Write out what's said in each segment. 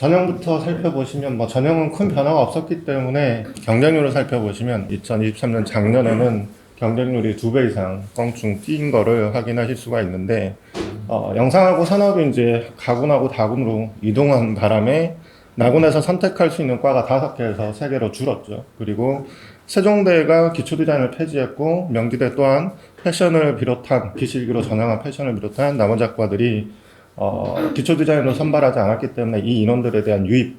전형부터 살펴보시면 전형은 큰 변화가 없었기 때문에 경쟁률을 살펴보시면 2023년 작년에는 경쟁률이 2배 이상 껑충 뛴 거를 확인하실 수가 있는데 영상하고 산업이 이제 가군하고 다군으로 이동한 바람에 나군에서 선택할 수 있는 과가 5개에서 3개로 줄었죠. 그리고 세종대가 기초디자인을 폐지했고 명지대 또한 패션을 비롯한 기실기로 전향한 패션을 비롯한 나머지 학과들이 기초디자인으로 선발하지 않았기 때문에 이 인원들에 대한 유입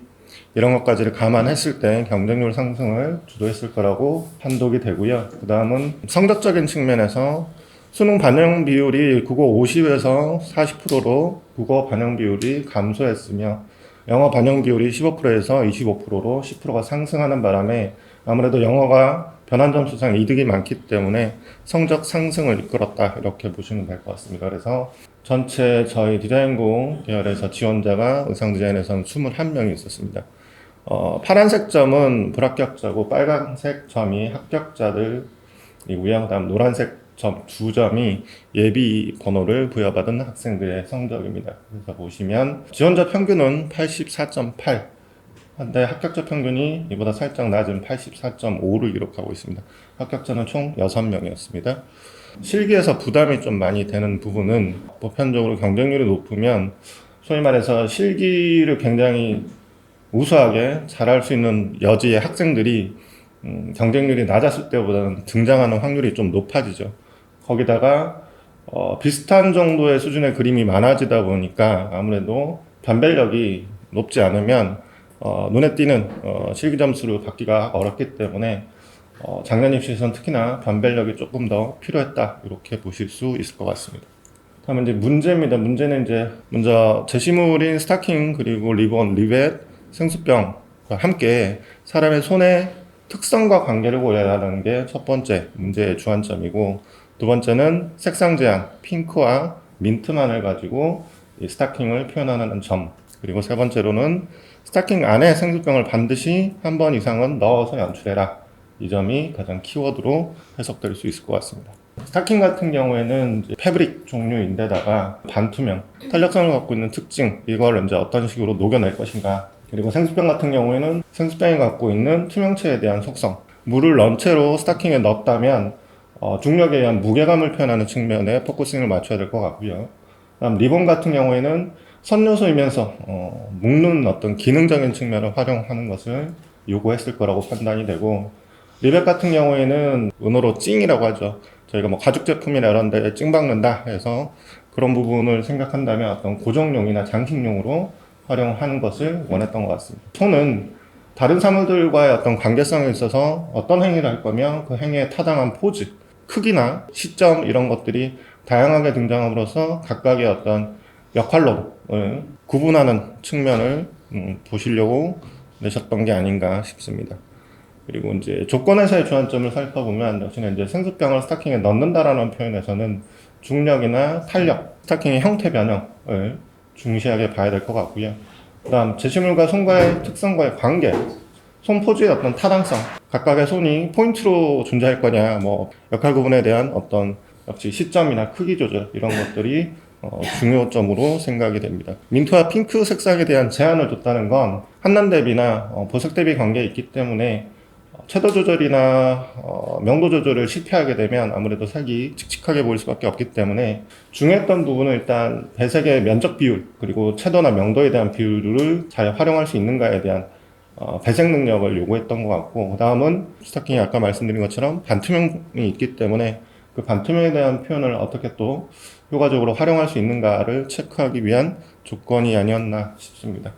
이런 것까지를 감안했을 때 경쟁률 상승을 주도했을 거라고 판독이 되고요. 그 다음은 성적적인 측면에서 수능 반영 비율이 국어 50에서 40%로 국어 반영 비율이 감소했으며 영어 반영 비율이 15%에서 25%로 10%가 상승하는 바람에 아무래도 영어가 변환 점수상 이득이 많기 때문에 성적 상승을 이끌었다 이렇게 보시면 될 것 같습니다. 그래서 전체 저희 디자인고 계열에서 지원자가 의상 디자인에서는 21명이 있었습니다. 파란색 점은 불합격자고 빨간색 점이 합격자들이고요. 그다음 노란색 점 2점이 예비 번호를 부여받은 학생들의 성적입니다. 그래서 보시면 지원자 평균은 84.8, 한데 합격자 평균이 이보다 살짝 낮은 84.5를 기록하고 있습니다. 합격자는 총 6명이었습니다. 실기에서 부담이 좀 많이 되는 부분은 보편적으로 경쟁률이 높으면 소위 말해서 실기를 굉장히 우수하게 잘할 수 있는 여지의 학생들이 경쟁률이 낮았을 때보다는 등장하는 확률이 좀 높아지죠. 거기다가 비슷한 정도의 수준의 그림이 많아지다 보니까 아무래도 변별력이 높지 않으면 눈에 띄는 실기 점수를 받기가 어렵기 때문에 작년 입시에서는 특히나 변별력이 조금 더 필요했다 이렇게 보실 수 있을 것 같습니다. 다음은 이제 문제입니다. 문제는 이제 먼저 제시물인 스타킹 그리고 리본, 리벳, 생수병과 함께 사람의 손의 특성과 관계를 고려하는 게 첫 번째 문제의 주안점이고, 두 번째는 색상 제한, 핑크와 민트만을 가지고 이 스타킹을 표현하는 점, 그리고 세 번째로는 스타킹 안에 생수병을 반드시 한 번 이상은 넣어서 연출해라. 이 점이 가장 키워드로 해석될 수 있을 것 같습니다. 스타킹 같은 경우에는 이제 패브릭 종류인데다가 반투명, 탄력성을 갖고 있는 특징, 이걸 이제 어떤 식으로 녹여낼 것인가. 그리고 생수병 같은 경우에는 생수병이 갖고 있는 투명체에 대한 속성, 물을 넣은 채로 스타킹에 넣었다면 중력에 의한 무게감을 표현하는 측면에 포커싱을 맞춰야 될 것 같고요. 그다음 리본 같은 경우에는 선 요소이면서 묶는 어떤 기능적인 측면을 활용하는 것을 요구했을 거라고 판단이 되고, 리벳 같은 경우에는 은어로 찡이라고 하죠. 저희가 가죽 제품이나 이런 데 찡 박는다 해서 그런 부분을 생각한다면 어떤 고정용이나 장식용으로 활용하는 것을 원했던 것 같습니다. 손은 다른 사물들과의 어떤 관계성에 있어서 어떤 행위를 할 거며 그 행위에 타당한 포즈, 크기나 시점 이런 것들이 다양하게 등장함으로써 각각의 어떤 역할로 구분하는 측면을 보시려고 내셨던 게 아닌가 싶습니다. 그리고 이제 조건에서의 주안점을 살펴보면 역시나 이제 생수병을 스타킹에 넣는다라는 표현에서는 중력이나 탄력, 스타킹의 형태 변형을 중시하게 봐야 될 것 같고요. 그다음 제시물과 손과의 특성과의 관계, 손 포즈의 어떤 타당성, 각각의 손이 포인트로 존재할 거냐, 역할 구분에 대한 어떤 역시 시점이나 크기 조절 이런 것들이 중요점으로 생각이 됩니다. 민트와 핑크 색상에 대한 제한을 뒀다는 건 한남 대비나 보색 대비 관계에 있기 때문에 채도 조절이나 명도 조절을 실패하게 되면 아무래도 색이 칙칙하게 보일 수밖에 없기 때문에 중요했던 부분은 일단 배색의 면적 비율 그리고 채도나 명도에 대한 비율을 잘 활용할 수 있는가에 대한 배색 능력을 요구했던 것 같고, 그 다음은 스타킹이 아까 말씀드린 것처럼 반투명이 있기 때문에 그 반투명에 대한 표현을 어떻게 또 효과적으로 활용할 수 있는가를 체크하기 위한 조건이 아니었나 싶습니다.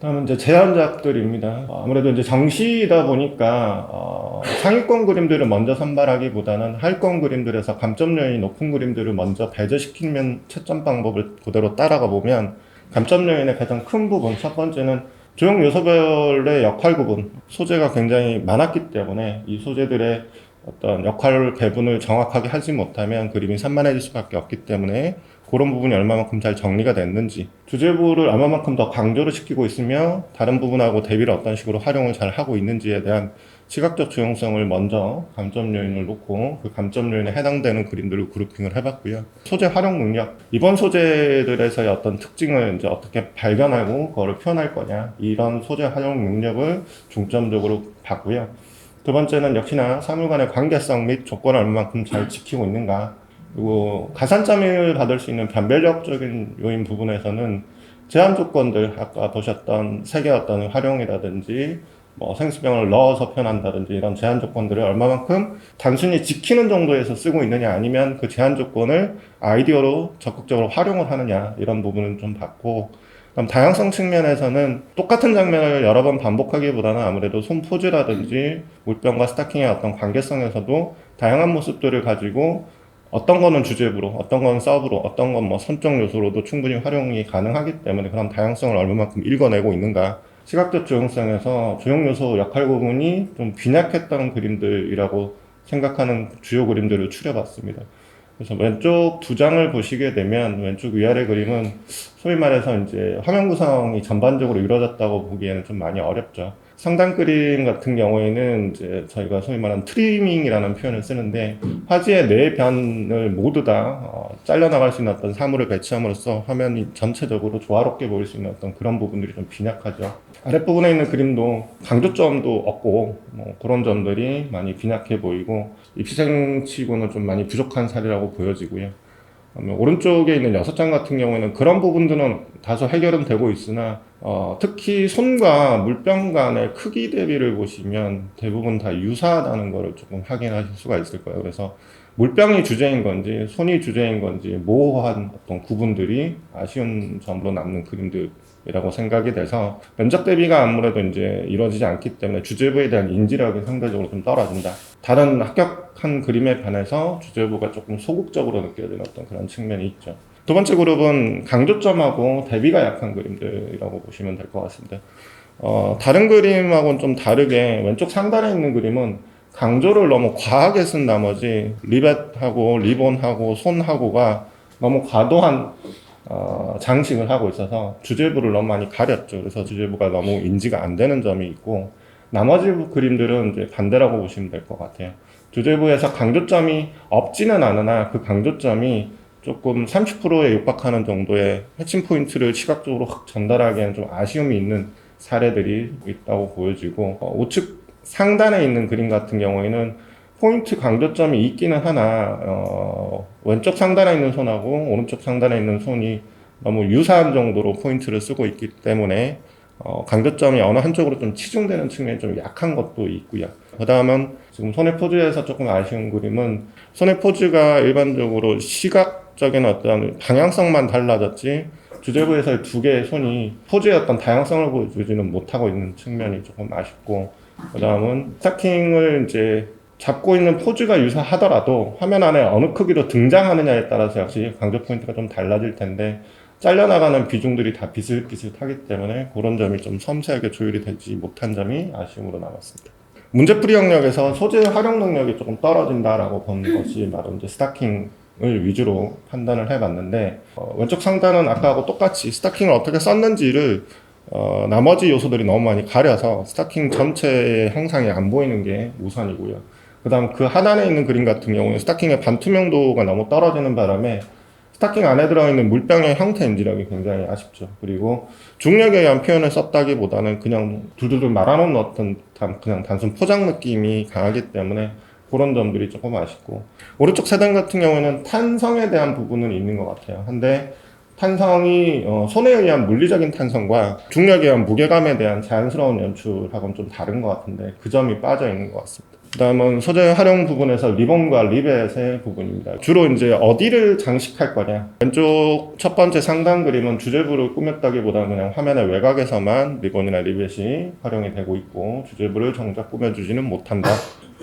다음은 이제 제안작들입니다. 아무래도 이제 정시이다 보니까 상위권 그림들을 먼저 선발하기보다는 하위권 그림들에서 감점 요인이 높은 그림들을 먼저 배제시키면 채점 방법을 그대로 따라가 보면 감점 요인의 가장 큰 부분, 첫 번째는 조형 요소별의 역할 구분, 소재가 굉장히 많았기 때문에 이 소재들의 어떤 역할 배분을 정확하게 하지 못하면 그림이 산만해질 수밖에 없기 때문에 그런 부분이 얼마만큼 잘 정리가 됐는지, 주제부를 얼마만큼 더 강조를 시키고 있으며 다른 부분하고 대비를 어떤 식으로 활용을 잘 하고 있는지에 대한 시각적 조형성을 먼저 감점 요인을 놓고 그 감점 요인에 해당되는 그림들을 그룹핑을 해봤고요. 소재 활용 능력, 이번 소재들에서의 어떤 특징을 이제 어떻게 발견하고 그거를 표현할 거냐, 이런 소재 활용 능력을 중점적으로 봤고요. 두 번째는 역시나 사물 간의 관계성 및 조건을 얼마만큼 잘 지키고 있는가, 그리고 가산점을 받을 수 있는 변별력적인 요인 부분에서는 제한 조건들, 아까 보셨던 색의 어떤 활용이라든지 뭐 생수병을 넣어서 표현한다든지 이런 제한 조건들을 얼마만큼 단순히 지키는 정도에서 쓰고 있느냐, 아니면 그 제한 조건을 아이디어로 적극적으로 활용을 하느냐, 이런 부분은 좀 봤고, 그럼 다양성 측면에서는 똑같은 장면을 여러 번 반복하기보다는 아무래도 손 포즈라든지 물병과 스타킹의 어떤 관계성에서도 다양한 모습들을 가지고 어떤 거는 주제부로, 어떤 건 서브로, 어떤 건 뭐 선적 요소로도 충분히 활용이 가능하기 때문에 그런 다양성을 얼마만큼 읽어내고 있는가. 시각적 조형성에서 조형 요소 역할 구분이 좀 빈약했던 그림들이라고 생각하는 주요 그림들을 추려봤습니다. 그래서 왼쪽 두 장을 보시게 되면 왼쪽 위아래 그림은 소위 말해서 이제 화면 구성이 전반적으로 이루어졌다고 보기에는 좀 많이 어렵죠. 상단 그림 같은 경우에는 이제 저희가 소위 말하는 트리밍이라는 표현을 쓰는데, 화지의 네 변을 모두 다 잘려나갈 수 있는 어떤 사물을 배치함으로써 화면이 전체적으로 조화롭게 보일 수 있는 어떤 그런 부분들이 좀 빈약하죠. 아랫부분에 있는 그림도 강조점도 없고 뭐 그런 점들이 많이 빈약해 보이고 입시생치고는 좀 많이 부족한 사례라고 보여지고요. 오른쪽에 있는 6장 같은 경우에는 그런 부분들은 다소 해결은 되고 있으나 특히 손과 물병 간의 크기 대비를 보시면 대부분 다 유사하다는 것을 조금 확인하실 수가 있을 거예요. 그래서 물병이 주제인 건지 손이 주제인 건지 모호한 어떤 구분들이 아쉬운 점으로 남는 그림들이라고 생각이 돼서 면적 대비가 아무래도 이제 이루어지지 않기 때문에 주제부에 대한 인지력이 상대적으로 좀 떨어진다. 다른 합격한 그림에 반해서 주제부가 조금 소극적으로 느껴지는 어떤 그런 측면이 있죠. 두 번째 그룹은 강조점하고 대비가 약한 그림들이라고 보시면 될 것 같습니다. 다른 그림하고는 좀 다르게 왼쪽 상단에 있는 그림은 강조를 너무 과하게 쓴 나머지 리벳하고 리본하고 손하고가 너무 과도한 장식을 하고 있어서 주제부를 너무 많이 가렸죠. 그래서 주제부가 너무 인지가 안 되는 점이 있고, 나머지 그림들은 이제 반대라고 보시면 될 것 같아요. 주제부에서 강조점이 없지는 않으나 그 강조점이 조금 30%에 육박하는 정도의 핵심 포인트를 시각적으로 확 전달하기에는 좀 아쉬움이 있는 사례들이 있다고 보여지고, 우측 상단에 있는 그림 같은 경우에는 포인트 강조점이 있기는 하나 왼쪽 상단에 있는 손하고 오른쪽 상단에 있는 손이 너무 유사한 정도로 포인트를 쓰고 있기 때문에 강조점이 어느 한쪽으로 좀 치중되는 측면이 좀 약한 것도 있고요. 그 다음은 지금 손의 포즈에서 조금 아쉬운 그림은 손의 포즈가 일반적으로 시각적인 어떤 방향성만 달라졌지 주제부에서의 두 개의 손이 포즈의 어떤 다양성을 보여주지는 못하고 있는 측면이 조금 아쉽고, 그 다음은 스타킹을 이제 잡고 있는 포즈가 유사하더라도 화면 안에 어느 크기로 등장하느냐에 따라서 역시 강조 포인트가 좀 달라질 텐데 잘려나가는 비중들이 다 비슷비슷하기 때문에 그런 점이 좀 섬세하게 조율이 되지 못한 점이 아쉬움으로 남았습니다. 문제풀이 영역에서 소재 활용 능력이 조금 떨어진다라고 보는 것이 바로 이제 스타킹을 위주로 판단을 해봤는데, 왼쪽 상단은 아까하고 똑같이 스타킹을 어떻게 썼는지를 나머지 요소들이 너무 많이 가려서 스타킹 전체의 형상이 안 보이는 게 우선이고요. 그 다음 그 하단에 있는 그림 같은 경우는 스타킹의 반투명도가 너무 떨어지는 바람에 스타킹 안에 들어있는 물병의 형태 인지력이 굉장히 아쉽죠. 그리고 중력에 의한 표현을 썼다기보다는 그냥 둘둘둘 말아놓은 어떤 그냥 단순 포장 느낌이 강하기 때문에 그런 점들이 조금 아쉽고, 오른쪽 세단 같은 경우에는 탄성에 대한 부분은 있는 것 같아요. 근데 탄성이 손에 의한 물리적인 탄성과 중력에 의한 무게감에 대한 자연스러운 연출하고는 좀 다른 것 같은데 그 점이 빠져 있는 것 같습니다. 그 다음은 소재 활용 부분에서 리본과 리벳의 부분입니다. 주로 이제 어디를 장식할 거냐. 왼쪽 첫 번째 상단 그림은 주제부를 꾸몄다기보다는 그냥 화면의 외곽에서만 리본이나 리벳이 활용이 되고 있고 주제부를 정작 꾸며주지는 못한다.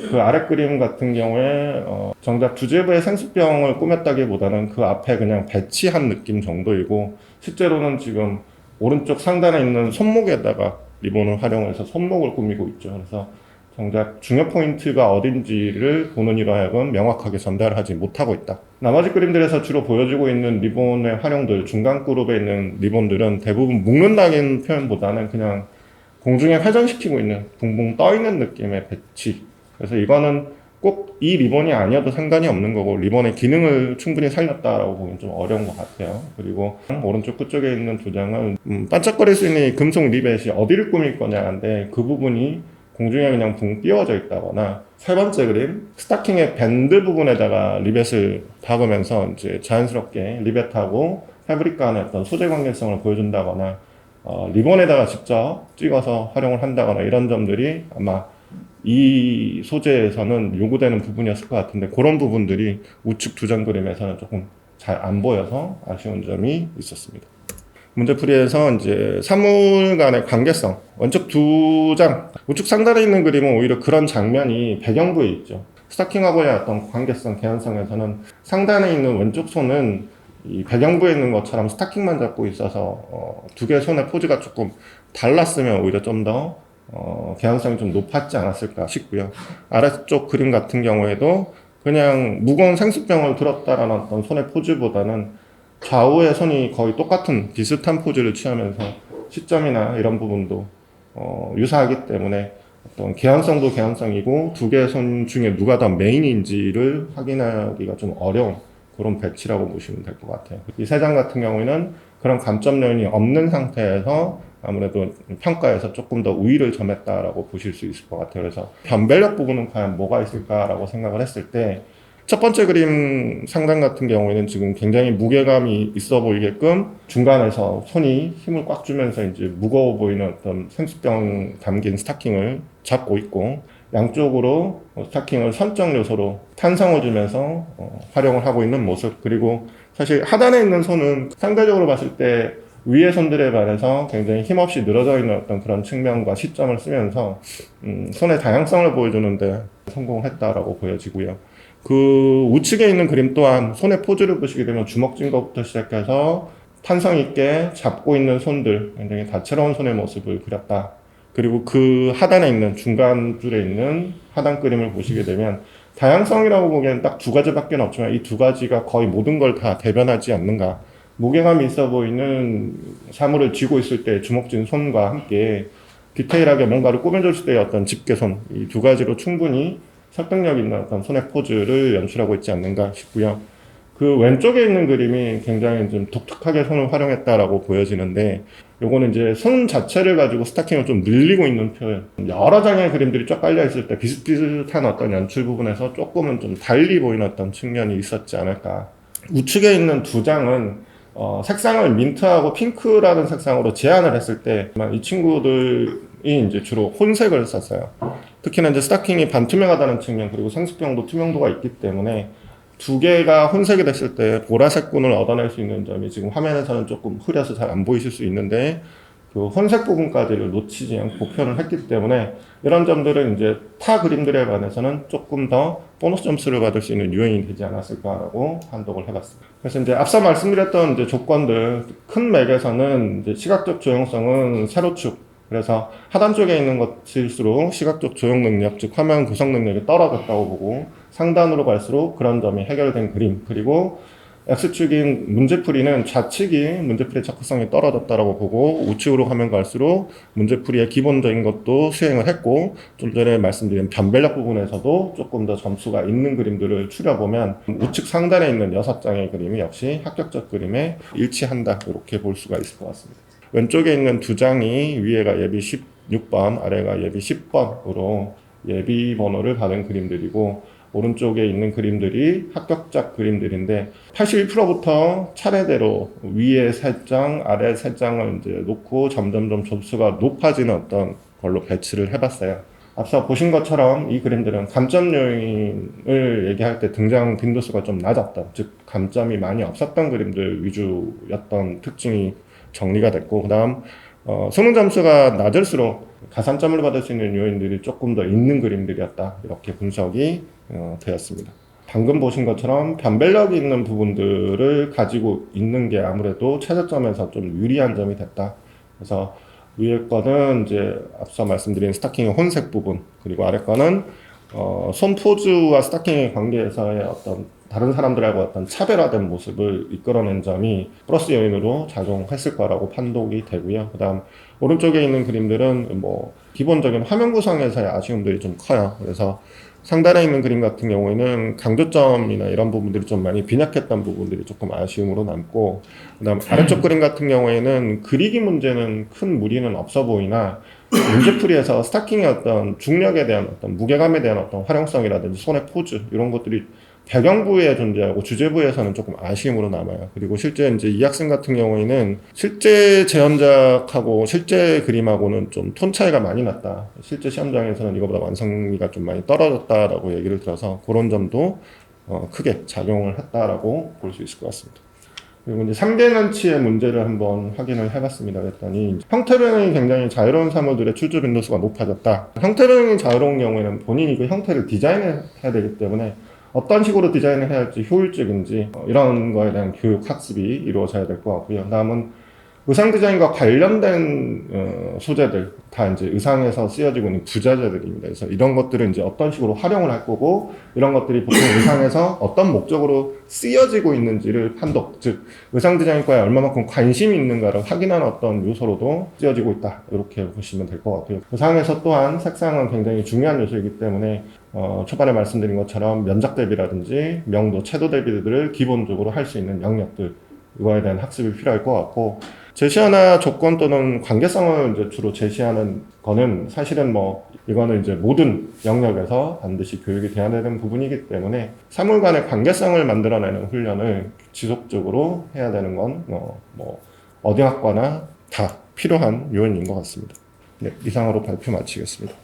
그 아래 그림 같은 경우에 정작 주제부의 생수병을 꾸몄다기보다는 그 앞에 그냥 배치한 느낌 정도이고, 실제로는 지금 오른쪽 상단에 있는 손목에다가 리본을 활용해서 손목을 꾸미고 있죠. 그래서 정작 중요 포인트가 어딘지를 보는 이로 하여금 명확하게 전달하지 못하고 있다. 나머지 그림들에서 주로 보여주고 있는 리본의 활용들, 중간 그룹에 있는 리본들은 대부분 묶는다는 표현보다는 그냥 공중에 회전시키고 있는 붕붕 떠 있는 느낌의 배치. 그래서 이거는 꼭 이 리본이 아니어도 상관이 없는 거고 리본의 기능을 충분히 살렸다라고 보기엔 좀 어려운 것 같아요. 그리고 오른쪽 끝쪽에 있는 두 장은 반짝거릴 수 있는 이 금속 리벳이 어디를 꾸밀 거냐인데 그 부분이 공중에 그냥 붕 띄워져 있다거나 세 번째 그림 스타킹의 밴드 부분에다가 리벳을 박으면서 이제 자연스럽게 리벳하고 패브릭 간의 어떤 소재 관계성을 보여준다거나 리본에다가 직접 찍어서 활용을 한다거나 이런 점들이 아마 이 소재에서는 요구되는 부분이었을 것 같은데 그런 부분들이 우측 두 장 그림에서는 조금 잘 안 보여서 아쉬운 점이 있었습니다. 문제풀이에서 이제 사물 간의 관계성 왼쪽 두 장 우측 상단에 있는 그림은 오히려 그런 장면이 배경부에 있죠. 스타킹하고의 어떤 관계성, 개연성에서는 상단에 있는 왼쪽 손은 이 배경부에 있는 것처럼 스타킹만 잡고 있어서 두 개의 손의 포즈가 조금 달랐으면 오히려 좀 더 개연성이 좀 높았지 않았을까 싶고요. 아래쪽 그림 같은 경우에도 그냥 무거운 생수병을 들었다라는 어떤 손의 포즈보다는 좌우의 손이 거의 똑같은 비슷한 포즈를 취하면서 시점이나 이런 부분도 유사하기 때문에 어떤 개연성도 개연성이고 두 개의 손 중에 누가 더 메인인지를 확인하기가 좀 어려운 그런 배치라고 보시면 될 것 같아요. 이 세 장 같은 경우에는 그런 감점 요인이 없는 상태에서 아무래도 평가에서 조금 더 우위를 점했다라고 보실 수 있을 것 같아요. 그래서 변별력 부분은 과연 뭐가 있을까라고 생각을 했을 때 첫 번째 그림 상단 같은 경우에는 지금 굉장히 무게감이 있어 보이게끔 중간에서 손이 힘을 꽉 주면서 이제 무거워 보이는 어떤 생수병 담긴 스타킹을 잡고 있고 양쪽으로 스타킹을 선적 요소로 탄성을 주면서 활용을 하고 있는 모습. 그리고 사실 하단에 있는 손은 상대적으로 봤을 때 위의 손들에 반해서 굉장히 힘없이 늘어져 있는 어떤 그런 측면과 시점을 쓰면서 손의 다양성을 보여주는데 성공했다라고 보여지고요. 그 우측에 있는 그림 또한 손의 포즈를 보시게 되면 주먹 쥔 것부터 시작해서 탄성 있게 잡고 있는 손들, 굉장히 다채로운 손의 모습을 그렸다. 그리고 그 하단에 있는 중간 줄에 있는 하단 그림을 보시게 되면 다양성이라고 보기에는 딱 두 가지밖에 없지만 이 두 가지가 거의 모든 걸 다 대변하지 않는가. 무게감이 있어 보이는 사물을 쥐고 있을 때 주먹 쥔 손과 함께 디테일하게 뭔가를 꾸며줬을 때의 어떤 집게손, 이 두 가지로 충분히 설득력 있는 어떤 손의 포즈를 연출하고 있지 않는가 싶고요. 그 왼쪽에 있는 그림이 굉장히 좀 독특하게 손을 활용했다라고 보여지는데 요거는 이제 손 자체를 가지고 스타킹을 좀 늘리고 있는 표현. 여러 장의 그림들이 쫙 깔려 있을 때 비슷비슷한 어떤 연출 부분에서 조금은 좀 달리 보이는 어떤 측면이 있었지 않을까. 우측에 있는 두 장은 색상을 민트하고 핑크라는 색상으로 제한을 했을 때 이 친구들이 이제 주로 혼색을 썼어요. 특히나 이제 스타킹이 반투명하다는 측면 그리고 생수병도 투명도가 있기 때문에 두 개가 혼색이 됐을 때 보라색군을 얻어낼 수 있는 점이 지금 화면에서는 조금 흐려서 잘 안 보이실 수 있는데 그 혼색 부분까지를 놓치지 않고 표현을 했기 때문에 이런 점들은 이제 타 그림들에 반해서는 조금 더 보너스 점수를 받을 수 있는 요인이 되지 않았을까라고 판독을 해봤습니다. 그래서 이제 앞서 말씀드렸던 이제 조건들 큰 맥에서는 이제 시각적 조형성은 세로축 그래서 하단 쪽에 있는 것일수록 시각적 조형 능력, 즉 화면 구성 능력이 떨어졌다고 보고 상단으로 갈수록 그런 점이 해결된 그림 그리고 X축인 문제풀이는 좌측이 문제풀이의 적극성이 떨어졌다고 보고 우측으로 가면 갈수록 문제풀이의 기본적인 것도 수행을 했고 좀 전에 말씀드린 변별력 부분에서도 조금 더 점수가 있는 그림들을 추려보면 우측 상단에 있는 6장의 그림이 역시 합격적 그림에 일치한다 이렇게 볼 수가 있을 것 같습니다. 왼쪽에 있는 두 장이 위에가 예비 16번, 아래가 예비 10번으로 예비 번호를 받은 그림들이고 오른쪽에 있는 그림들이 합격작 그림들인데 81%부터 차례대로 위에 3장, 아래 3장을 이제 놓고 점점점 점수가 높아지는 어떤 걸로 배치를 해봤어요. 앞서 보신 것처럼 이 그림들은 감점 요인을 얘기할 때 등장 빈도수가 좀 낮았던, 즉 감점이 많이 없었던 그림들 위주였던 특징이 정리가 됐고 그 다음 수능 점수가 낮을수록 가산점을 받을 수 있는 요인들이 조금 더 있는 그림들이었다 이렇게 분석이 되었습니다. 방금 보신 것처럼 변별력이 있는 부분들을 가지고 있는 게 아무래도 최저점에서 좀 유리한 점이 됐다. 그래서 위에 거는 이제 앞서 말씀드린 스타킹의 혼색 부분 그리고 아래 거는 손 포즈와 스타킹의 관계에서의 어떤 다른 사람들하고 어떤 차별화된 모습을 이끌어낸 점이 플러스 요인으로 작용했을 거라고 판독이 되고요. 그다음 오른쪽에 있는 그림들은 뭐 기본적인 화면 구성에서의 아쉬움들이 좀 커요. 그래서 상단에 있는 그림 같은 경우에는 강조점이나 이런 부분들이 좀 많이 빈약했던 부분들이 조금 아쉬움으로 남고, 그다음 아래쪽 그림 같은 경우에는 그리기 문제는 큰 무리는 없어 보이나 문제풀이에서 스타킹의 어떤 중력에 대한 어떤 무게감에 대한 어떤 활용성이라든지 손의 포즈 이런 것들이 배경부에 존재하고 주제부에서는 조금 아쉬움으로 남아요. 그리고 실제 이제 이 학생 같은 경우에는 실제 재현작하고 실제 그림하고는 좀 톤 차이가 많이 났다. 실제 시험장에서는 이거보다 완성미가 좀 많이 떨어졌다라고 얘기를 들어서 그런 점도 크게 작용을 했다라고 볼 수 있을 것 같습니다. 그리고 이제 3대 난치의 문제를 한번 확인을 해봤습니다. 그랬더니 형태 변형이 굉장히 자유로운 사물들의 출조 빈도수가 높아졌다. 형태 변형이 자유로운 경우에는 본인이 그 형태를 디자인해야 되기 때문에 어떤 식으로 디자인을 해야 할지 효율적인지 이런 거에 대한 교육 학습이 이루어져야 될 것 같고요. 다음은 의상 디자인과 관련된 소재들 다 이제 의상에서 쓰여지고 있는 부자재들입니다. 그래서 이런 것들을 이제 어떤 식으로 활용을 할 거고 이런 것들이 보통 의상에서 어떤 목적으로 쓰여지고 있는지를 판독, 즉 의상 디자인과에 얼마만큼 관심이 있는가를 확인하는 어떤 요소로도 쓰여지고 있다. 이렇게 보시면 될 것 같고요. 의상에서 또한 색상은 굉장히 중요한 요소이기 때문에 초반에 말씀드린 것처럼 면적 대비라든지 명도, 채도 대비들을 기본적으로 할 수 있는 영역들 이거에 대한 학습이 필요할 것 같고, 제시어나 조건 또는 관계성을 이제 주로 제시하는 거는 사실은 뭐 이거는 이제 모든 영역에서 반드시 교육이 돼야 되는 부분이기 때문에 사물 간의 관계성을 만들어내는 훈련을 지속적으로 해야 되는 건 뭐 어디 학과나 다 필요한 요인인 것 같습니다. 네, 이상으로 발표 마치겠습니다.